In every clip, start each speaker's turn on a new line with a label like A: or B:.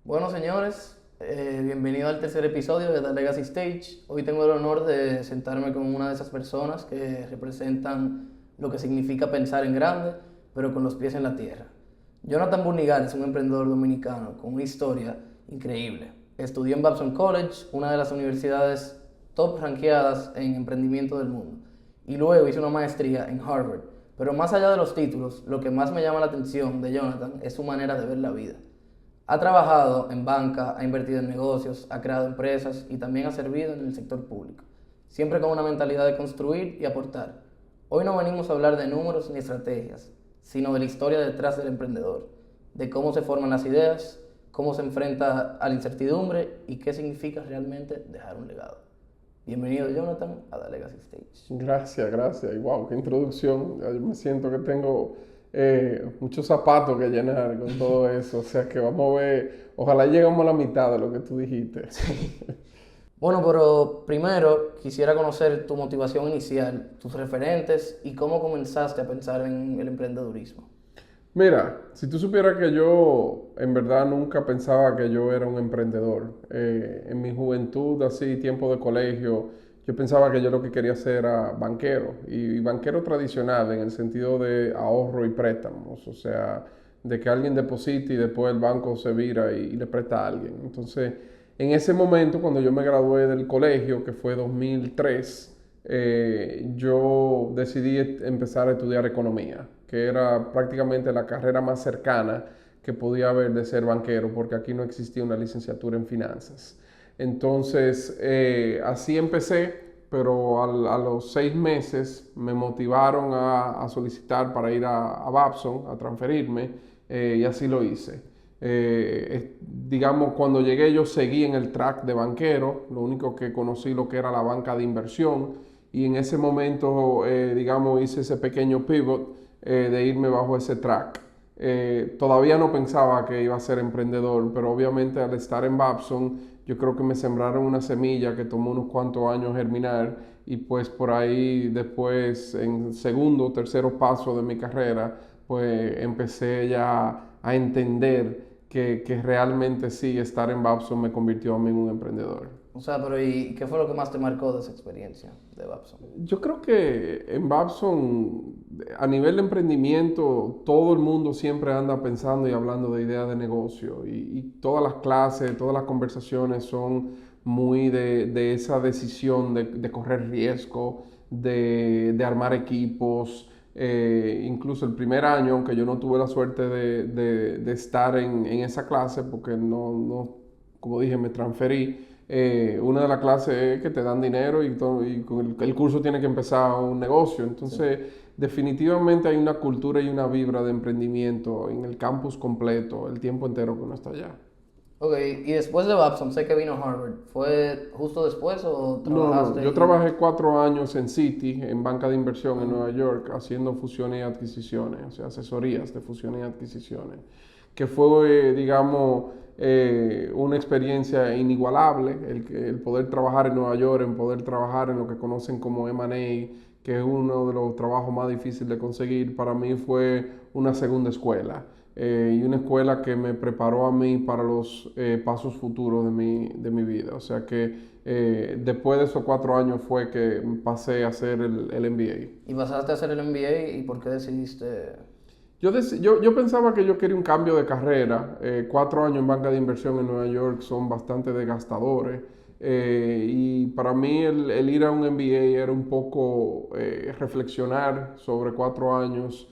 A: Bueno, señores, bienvenido al tercer episodio de The Legacy Stage. Hoy tengo el honor de sentarme con una de esas personas que representan lo que significa pensar en grande, pero con los pies en la tierra. Jonathan Burnigal es un emprendedor dominicano con una historia increíble. Estudió en Babson College, una de las universidades top rankeadas en emprendimiento del mundo, y luego hizo una maestría en Harvard. Pero más allá de los títulos, lo que más me llama la atención de Jonathan es su manera de ver la vida. Ha trabajado en banca, ha invertido en negocios, ha creado empresas y también ha servido en el sector público, siempre con una mentalidad de construir y aportar. Hoy no venimos a hablar de números ni estrategias, sino de la historia detrás del emprendedor, de cómo se forman las ideas, cómo se enfrenta a la incertidumbre y qué significa realmente dejar un legado. Bienvenido, Jonathan, a The Legacy Stage.
B: Gracias. Y wow, qué introducción. Ya yo me siento que tengo muchos zapatos que llenar con todo eso. O sea que vamos a ver, ojalá lleguemos a la mitad de lo que tú dijiste.
A: Bueno, pero primero quisiera conocer tu motivación inicial, tus referentes y cómo comenzaste a pensar en el emprendedurismo.
B: Mira, si tú supieras que yo en verdad nunca pensaba que yo era un emprendedor. En mi juventud, así, tiempo de colegio, yo pensaba que yo lo que quería hacer era banquero. Y banquero tradicional en el sentido de ahorro y préstamos. O sea, de que alguien deposite y después el banco se vira y le presta a alguien. Entonces, en ese momento, cuando yo me gradué del colegio, que fue 2003, yo decidí empezar a estudiar economía, que era prácticamente la carrera más cercana que podía haber de ser banquero, porque aquí no existía una licenciatura en finanzas. Entonces, así empecé, pero a los 6 meses me motivaron a solicitar para ir a Babson, a transferirme, y así lo hice. Digamos, cuando llegué yo seguí en el track de banquero, lo único que conocí lo que era la banca de inversión y en ese momento, digamos, hice ese pequeño pivot de irme bajo ese track. Todavía no pensaba que iba a ser emprendedor, pero obviamente al estar en Babson, yo creo que me sembraron una semilla que tomó unos cuantos años germinar y pues por ahí después, en segundo o tercero paso de mi carrera, pues empecé ya a entender que realmente sí, estar en Babson me convirtió a mí en un emprendedor.
A: O sea, pero ¿y qué fue lo que más te marcó de esa experiencia de Babson?
B: Yo creo que en Babson, a nivel de emprendimiento, todo el mundo siempre anda pensando y hablando de ideas de negocio y todas las clases, todas las conversaciones son muy de esa decisión de correr riesgo, de armar equipos. Incluso el primer año, aunque yo no tuve la suerte de estar en esa clase, porque como dije, me transferí. Una de las clases es que te dan dinero y con el curso tiene que empezar un negocio.
A: Sí.
B: Entonces, definitivamente hay una cultura y una vibra de emprendimiento en el campus completo, el tiempo entero que uno está allá.
A: Ok, y después de Babson, sé que vino Harvard. ¿Fue justo después o
B: No,
A: trabajaste
B: yo
A: ahí?
B: trabajé 4 años en Citi, en banca de inversión en
A: Ajá.
B: Nueva York, haciendo fusiones y adquisiciones, o sea, asesorías de fusiones y adquisiciones, que fue, digamos, una experiencia inigualable, el poder trabajar en Nueva York, en poder trabajar en lo que conocen como M&A, que es uno de los trabajos más difíciles de conseguir, para mí fue una segunda escuela. Y una escuela que me preparó a mí para los pasos futuros de mi vida. O sea que después de esos 4 años fue que pasé a hacer el MBA.
A: ¿Y pasaste a hacer el MBA y por qué decidiste?
B: Yo pensaba que yo quería un cambio de carrera. 4 años en banca de inversión en Nueva York son bastante desgastadores. Y para mí el ir a un MBA era un poco reflexionar sobre 4 años,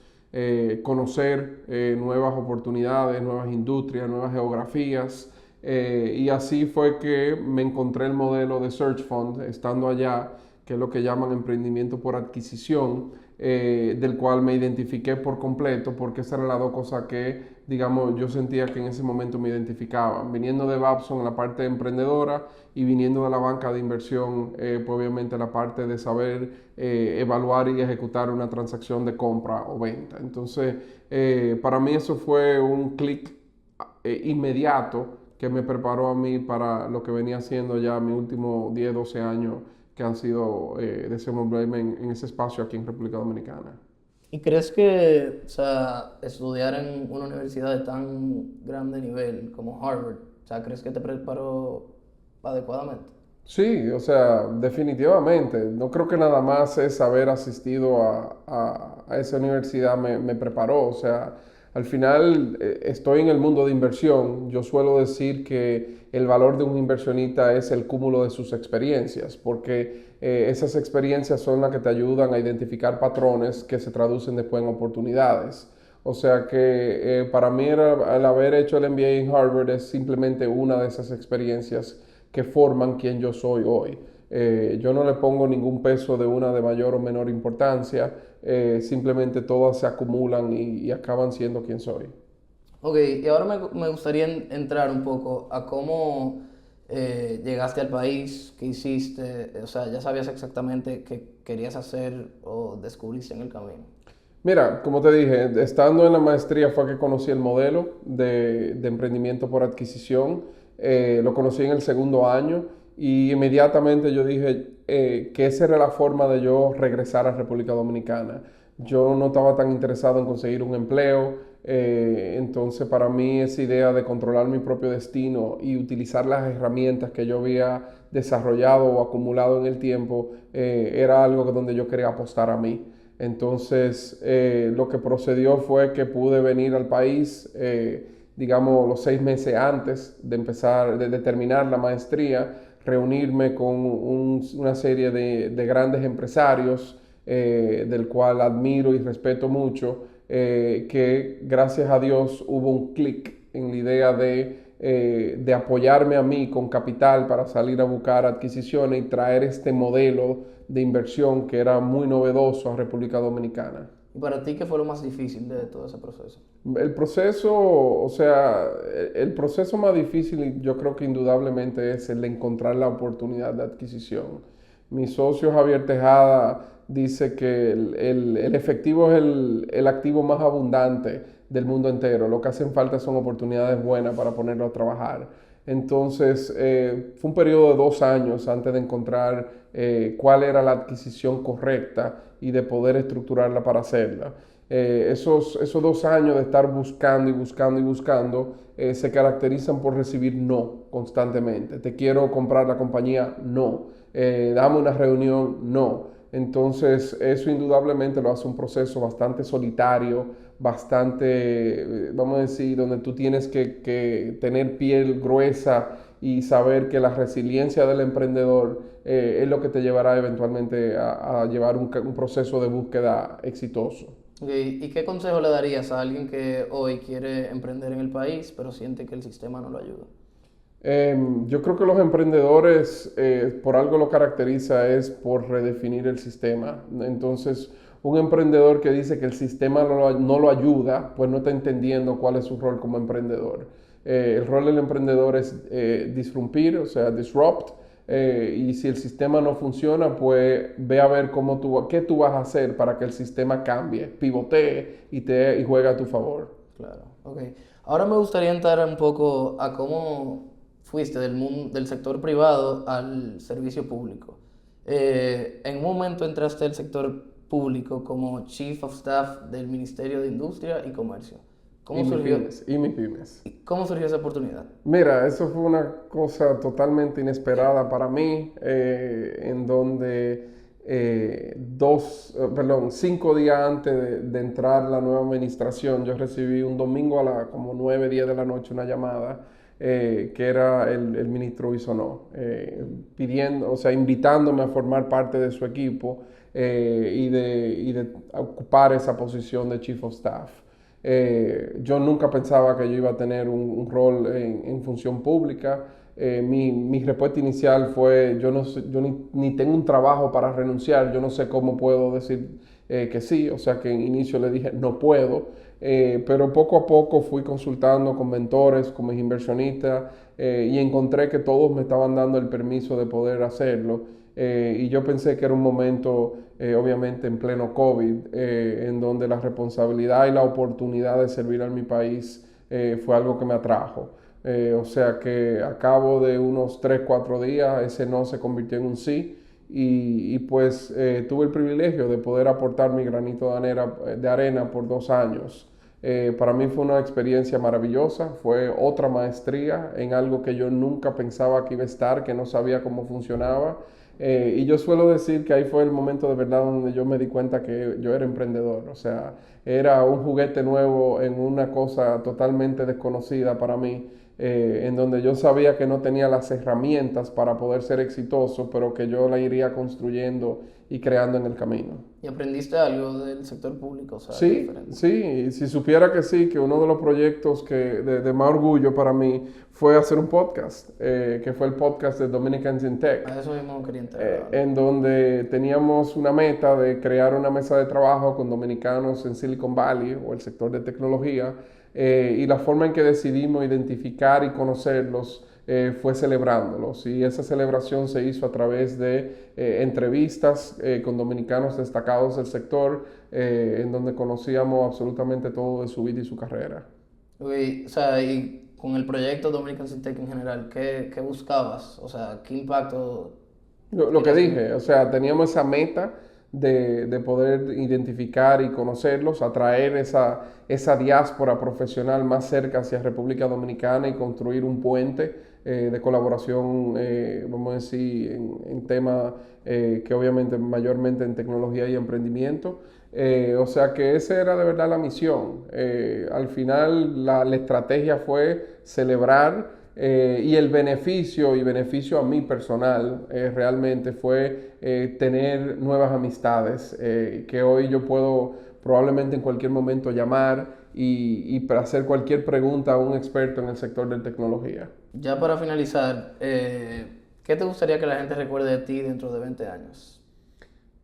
B: conocer nuevas oportunidades, nuevas industrias, nuevas geografías. Y así fue que me encontré el modelo de Search Fund estando allá, que es lo que llaman emprendimiento por adquisición, del cual me identifiqué por completo, porque esas eran las dos cosas que, digamos, yo sentía que en ese momento me identificaban. Viniendo de Babson, la parte emprendedora, y viniendo de la banca de inversión, pues obviamente la parte de saber evaluar y ejecutar una transacción de compra o venta. Entonces, para mí eso fue un clic inmediato que me preparó a mí para lo que venía haciendo ya mis últimos 10, 12 años que han sido desenvolverme en ese espacio aquí en República Dominicana.
A: ¿Y crees que, o sea, estudiar en una universidad de tan grande nivel como Harvard O sea, ¿crees que te preparó adecuadamente?
B: Sí, o sea, definitivamente. No creo que nada más es haber asistido a esa universidad me preparó. O sea, al final estoy en el mundo de inversión. Yo suelo decir que el valor de un inversionista es el cúmulo de sus experiencias, porque esas experiencias son las que te ayudan a identificar patrones que se traducen después en oportunidades. O sea que para mí el haber hecho el MBA en Harvard es simplemente una de esas experiencias que forman quien yo soy hoy. Yo no le pongo ningún peso de una de mayor o menor importancia, simplemente todas se acumulan y acaban siendo quien soy.
A: Ok, y ahora me gustaría entrar un poco a cómo llegaste al país, qué hiciste, o sea, ya sabías exactamente qué querías hacer o descubriste en el camino.
B: Mira, como te dije, estando en la maestría fue que conocí el modelo de emprendimiento por adquisición. Lo conocí en el segundo año y inmediatamente yo dije que esa era la forma de yo regresar a República Dominicana. Yo no estaba tan interesado en conseguir un empleo, entonces para mí esa idea de controlar mi propio destino y utilizar las herramientas que yo había desarrollado o acumulado en el tiempo era algo donde yo quería apostar a mí. Entonces, lo que procedió fue que pude venir al país, digamos, los 6 meses antes de empezar, de terminar la maestría, reunirme con una serie de grandes empresarios, del cual admiro y respeto mucho, que gracias a Dios hubo un clic en la idea de apoyarme a mí con capital para salir a buscar adquisiciones y traer este modelo de inversión que era muy novedoso a República Dominicana.
A: ¿Y para ti qué fue lo más difícil de todo ese proceso?
B: El proceso, o sea, el proceso más difícil yo creo que indudablemente es el de encontrar la oportunidad de adquisición. Mi socio Javier Tejada dice que el efectivo es el activo más abundante del mundo entero. Lo que hacen falta son oportunidades buenas para ponerlo a trabajar. Entonces, fue un periodo de 2 años antes de encontrar cuál era la adquisición correcta y de poder estructurarla para hacerla. Esos 2 años de estar buscando y buscando y buscando se caracterizan por recibir no constantemente. Te quiero comprar la compañía, no. Dame una reunión, no. Entonces, eso indudablemente lo hace un proceso bastante solitario, bastante, vamos a decir, donde tú tienes que tener piel gruesa y saber que la resiliencia del emprendedor es lo que te llevará eventualmente a llevar un proceso de búsqueda exitoso.
A: Ok, ¿y qué consejo le darías a alguien que hoy quiere emprender en el país, pero siente que el sistema no lo ayuda?
B: Yo creo que los emprendedores, por algo lo caracteriza, es por redefinir el sistema. Entonces, un emprendedor que dice que el sistema no lo ayuda, pues no está entendiendo cuál es su rol como emprendedor. El rol del emprendedor es disrumpir, o sea, disrupt. Y si el sistema no funciona, pues ve a ver qué tú vas a hacer para que el sistema cambie, pivotee y juegue a tu favor.
A: Claro, ok. Ahora me gustaría entrar un poco a cómo fuiste del mundo, del sector privado al servicio público. En un momento entraste al sector público como Chief of Staff del Ministerio de Industria y Comercio.
B: Y
A: ¿Cómo
B: mis
A: surgió,
B: pymes, y mis pymes.
A: cómo surgió esa oportunidad?
B: Mira, eso fue una cosa totalmente inesperada para mí, en donde 5 días antes de entrar la nueva administración, yo recibí un domingo a la como 9, 10 de la noche una llamada que era el ministro Bisonó, pidiendo, o sea, invitándome a formar parte de su equipo y de ocupar esa posición de Chief of Staff. Yo nunca pensaba que yo iba a tener un rol en función pública. Mi respuesta inicial fue, yo, no sé, yo ni tengo un trabajo para renunciar, yo no sé cómo puedo decir que sí, o sea que en inicio le dije no puedo, pero poco a poco fui consultando con mentores, con mis inversionistas y encontré que todos me estaban dando el permiso de poder hacerlo. Y yo pensé que era un momento, obviamente en pleno COVID, en donde la responsabilidad y la oportunidad de servir a mi país fue algo que me atrajo. O sea que a cabo de unos 3, 4 días ese no se convirtió en un sí y pues tuve el privilegio de poder aportar mi granito de arena por 2 años. Para mí fue una experiencia maravillosa, fue otra maestría en algo que yo nunca pensaba que iba a estar, que no sabía cómo funcionaba. Y yo suelo decir que ahí fue el momento de verdad donde yo me di cuenta que yo era emprendedor, o sea, era un juguete nuevo en una cosa totalmente desconocida para mí, en donde yo sabía que no tenía las herramientas para poder ser exitoso, pero que yo la iría construyendo y creando en el camino.
A: ¿Y aprendiste algo del sector público? O sea,
B: Sí,
A: diferente.
B: sí, y si supiera que sí, que uno de los proyectos de más orgullo para mí fue hacer un podcast, que fue el podcast de Dominicans in Tech,
A: A eso mismo quería entrar.
B: en donde teníamos una meta de crear una mesa de trabajo con dominicanos en Silicon Valley o el sector de tecnología, y la forma en que decidimos identificar y conocerlos fue celebrándolos, y esa celebración se hizo a través de entrevistas con dominicanos destacados del sector, en donde conocíamos absolutamente todo de su vida y su carrera.
A: O sea, y con el proyecto Dominican Tech en general, ¿qué buscabas? O sea, ¿qué impacto
B: Lo que
A: querías
B: dije,
A: tener?
B: o sea, teníamos esa meta de poder identificar y conocerlos, atraer esa diáspora profesional más cerca hacia República Dominicana y construir un puente de colaboración, vamos a decir, en temas que obviamente mayormente en tecnología y emprendimiento. O sea que esa era de verdad la misión. Al final la estrategia fue celebrar, y el beneficio, y beneficio a mí personal, realmente fue tener nuevas amistades, que hoy yo puedo probablemente en cualquier momento llamar y para hacer cualquier pregunta a un experto en el sector de tecnología.
A: Ya para finalizar, ¿qué te gustaría que la gente recuerde de ti dentro de 20 años?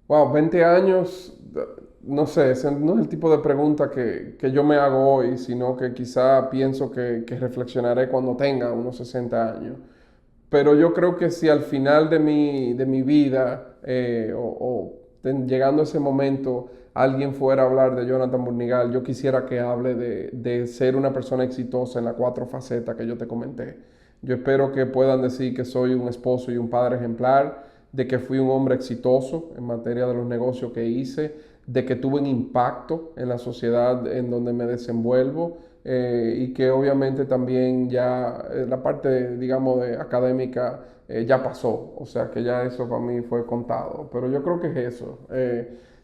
B: Wow, 20 años, no sé, ese no es el tipo de pregunta que yo me hago hoy, sino que quizá pienso que reflexionaré cuando tenga unos 60 años. Pero yo creo que si al final de mi vida, llegando a ese momento, alguien fuera a hablar de Jonathan Burnigal, yo quisiera que hable de ser una persona exitosa en las 4 facetas que yo te comenté. Yo espero que puedan decir que soy un esposo y un padre ejemplar, de que fui un hombre exitoso en materia de los negocios que hice, de que tuve un impacto en la sociedad en donde me desenvuelvo, y que obviamente también ya la parte, digamos, de académica ya pasó, o sea que ya eso para mí fue contado, pero yo creo que es eso.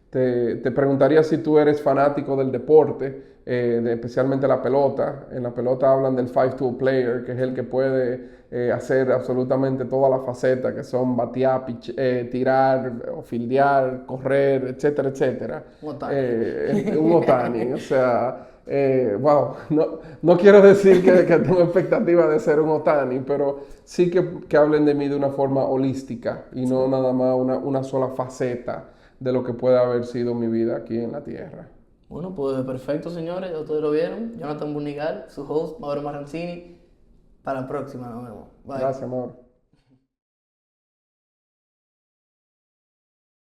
B: Te preguntaría si tú eres fanático del deporte, especialmente la pelota. En la pelota hablan del five-tool player, que es el que puede hacer absolutamente todas las facetas, que son batear, tirar, o fildear, correr, etcétera, etcétera.
A: Un Otani.
B: Un Otani, o sea, wow, no quiero decir que tengo expectativa de ser un Otani, pero sí que hablen de mí de una forma holística y no nada más una sola faceta de lo que puede haber sido mi vida aquí en la tierra.
A: Bueno, pues perfecto, señores. Ya ustedes lo vieron. Jonathan Bunigal, su host, Mauro Marrancini. Para la próxima, nos vemos. Bye.
B: Gracias, amor.